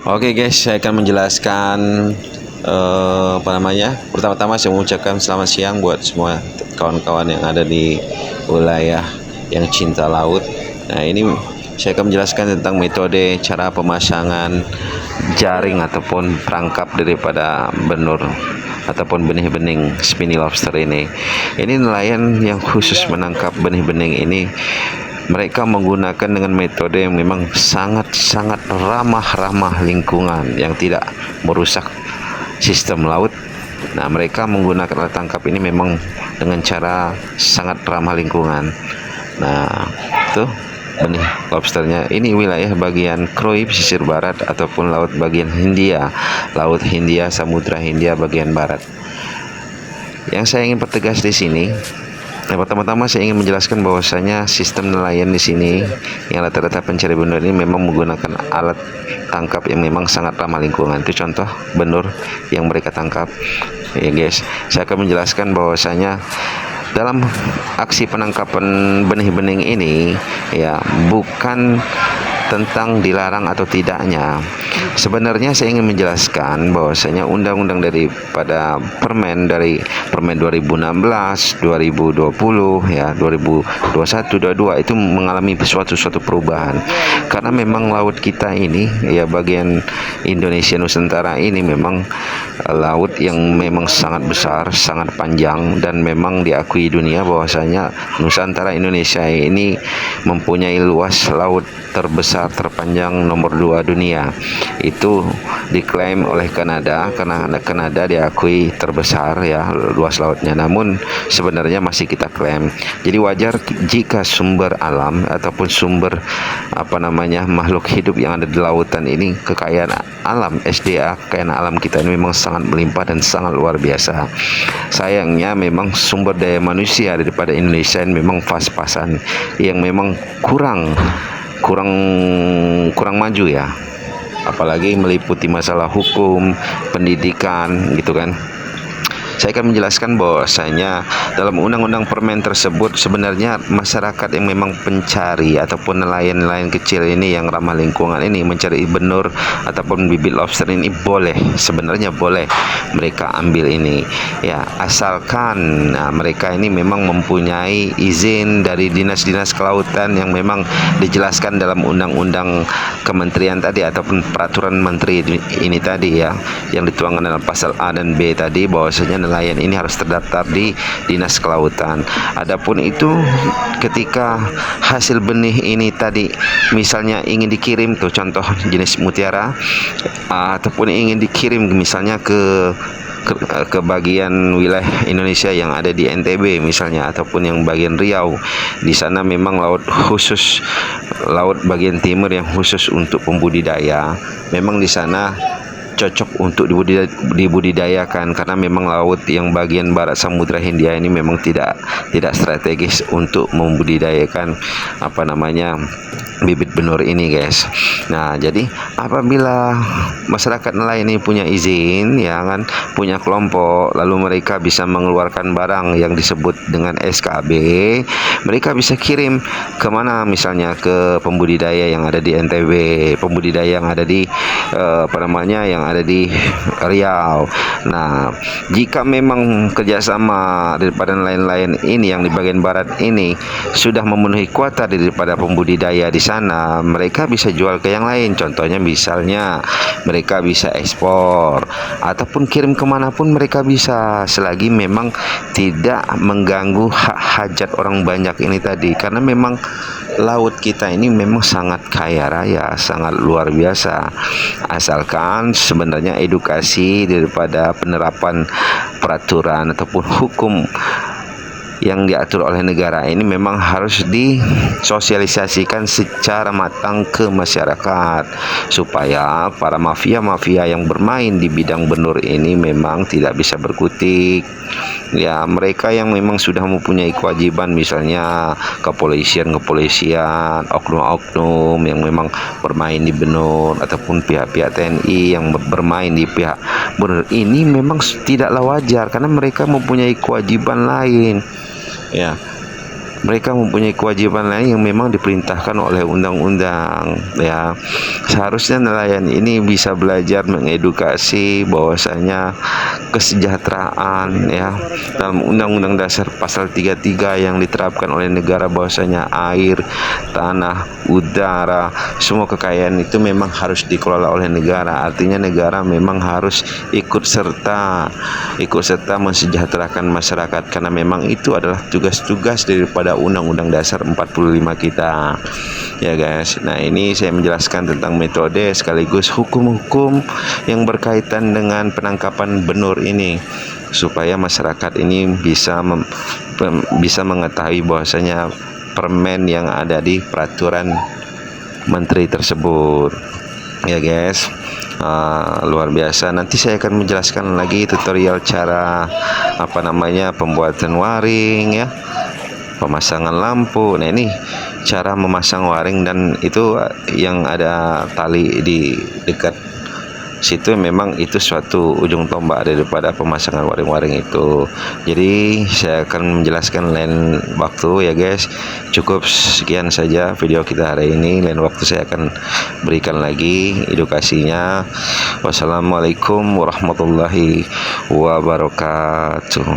Oke guys, saya akan menjelaskan Pertama-tama saya mengucapkan selamat siang buat semua kawan-kawan yang ada di wilayah yang cinta laut. Nah, ini saya akan menjelaskan tentang metode cara pemasangan jaring ataupun perangkap daripada benur ataupun benih-bening spiny lobster ini. Ini nelayan yang khusus menangkap benih-bening ini. Mereka menggunakan dengan metode yang memang sangat-sangat ramah lingkungan, yang tidak merusak sistem laut. Nah, mereka menggunakan alat tangkap ini memang dengan cara sangat ramah lingkungan. Nah, itu benih lobsternya. Ini wilayah bagian Krui pesisir barat ataupun laut bagian Hindia, laut Hindia, Samudra Hindia bagian barat. Yang saya ingin pertegas di sini, pertama-tama saya ingin menjelaskan bahwasanya sistem nelayan di sini yang rata-rata pencari benur ini memang menggunakan alat tangkap yang memang sangat ramah lingkungan. Itu contoh benur yang mereka tangkap. Ya guys, saya akan menjelaskan bahwasanya dalam aksi penangkapan benih-bening ini ya bukan tentang dilarang atau tidaknya. Sebenarnya saya ingin menjelaskan bahwasanya undang-undang daripada Permen 2016, 2020 ya, 2021, 22 itu mengalami suatu perubahan. Karena memang laut kita ini ya bagian Indonesia Nusantara ini memang laut yang memang sangat besar, sangat panjang, dan memang diakui dunia bahwasanya Nusantara Indonesia ini mempunyai luas laut terbesar terpanjang nomor 2 dunia. Itu diklaim oleh Kanada, karena Kanada diakui terbesar ya luas lautnya, namun sebenarnya masih kita klaim. Jadi wajar jika sumber alam ataupun sumber makhluk hidup yang ada di lautan ini, kekayaan alam SDA, kekayaan alam kita ini memang sangat melimpah dan sangat luar biasa. Sayangnya memang sumber daya manusia daripada Indonesia ini memang pas-pasan, yang memang kurang maju ya, apalagi meliputi masalah hukum, pendidikan gitu kan. Saya akan menjelaskan bahwasanya dalam undang-undang permen tersebut sebenarnya masyarakat yang memang pencari ataupun nelayan-nelayan kecil ini yang ramah lingkungan ini mencari benur ataupun bibit lobster ini sebenarnya boleh mereka ambil ini ya, asalkan mereka ini memang mempunyai izin dari dinas-dinas kelautan yang memang dijelaskan dalam undang-undang kementerian tadi ataupun peraturan menteri ini tadi ya, yang dituangkan dalam pasal A dan B tadi, bahwasanya nelayan ini harus terdaftar di Dinas Kelautan. Adapun itu ketika hasil benih ini tadi misalnya ingin dikirim tuh, contoh jenis mutiara, ataupun ingin dikirim misalnya ke bagian wilayah Indonesia yang ada di NTB misalnya, ataupun yang bagian Riau, di sana memang laut khusus, laut bagian timur yang khusus untuk pembudidaya, memang di sana cocok untuk dibudidayakan, karena memang laut yang bagian barat Samudra Hindia ini memang tidak strategis untuk membudidayakan bibit benur ini guys. Nah, jadi apabila masyarakat nelayan ini punya izin ya kan, punya kelompok, lalu mereka bisa mengeluarkan barang yang disebut dengan SKB, mereka bisa kirim kemana, misalnya ke pembudidaya yang ada di NTB, pembudidaya yang ada di yang ada di Riau. Nah, jika memang kerjasama daripada nelayan-nelayan ini yang di bagian barat ini sudah memenuhi kuota daripada pembudidaya di sana, mereka bisa jual ke yang lain. Contohnya misalnya mereka bisa ekspor ataupun kirim kemanapun mereka bisa, selagi memang tidak mengganggu hak hajat orang banyak ini tadi. Karena memang laut kita ini memang sangat kaya raya, sangat luar biasa, asalkan sebenarnya edukasi daripada penerapan peraturan ataupun hukum yang diatur oleh negara ini memang harus disosialisasikan secara matang ke masyarakat, supaya para mafia-mafia yang bermain di bidang benur ini memang tidak bisa berkutik ya. Mereka yang memang sudah mempunyai kewajiban, misalnya kepolisian, oknum-oknum yang memang bermain di benur, ataupun pihak-pihak TNI yang bermain di pihak benur ini, memang tidaklah wajar, karena mereka mempunyai kewajiban lain ya. mereka mempunyai kewajiban lain yang memang diperintahkan oleh undang-undang ya. Seharusnya nelayan ini bisa belajar mengedukasi bahwasanya kesejahteraan ya, dalam Undang-Undang Dasar pasal 33 yang diterapkan oleh negara, bahwasanya air, tanah, udara, semua kekayaan itu memang harus dikelola oleh negara. Artinya negara memang harus ikut serta mensejahterakan masyarakat, karena memang itu adalah tugas-tugas daripada Undang-Undang Dasar 45 kita ya guys. Nah, ini saya menjelaskan tentang metode sekaligus hukum-hukum yang berkaitan dengan penangkapan benur ini, supaya masyarakat ini bisa mengetahui bahwasanya permen yang ada di peraturan menteri tersebut ya guys. Luar biasa. Nanti saya akan menjelaskan lagi tutorial cara pembuatan waring ya, pemasangan lampu. Nah, ini cara memasang waring, dan itu yang ada tali di dekat situ, memang itu suatu ujung tombak daripada pemasangan waring-waring itu. Jadi saya akan menjelaskan lain waktu ya guys. Cukup sekian saja video kita hari ini. Lain waktu saya akan berikan lagi edukasinya. Wassalamualaikum warahmatullahi wabarakatuh.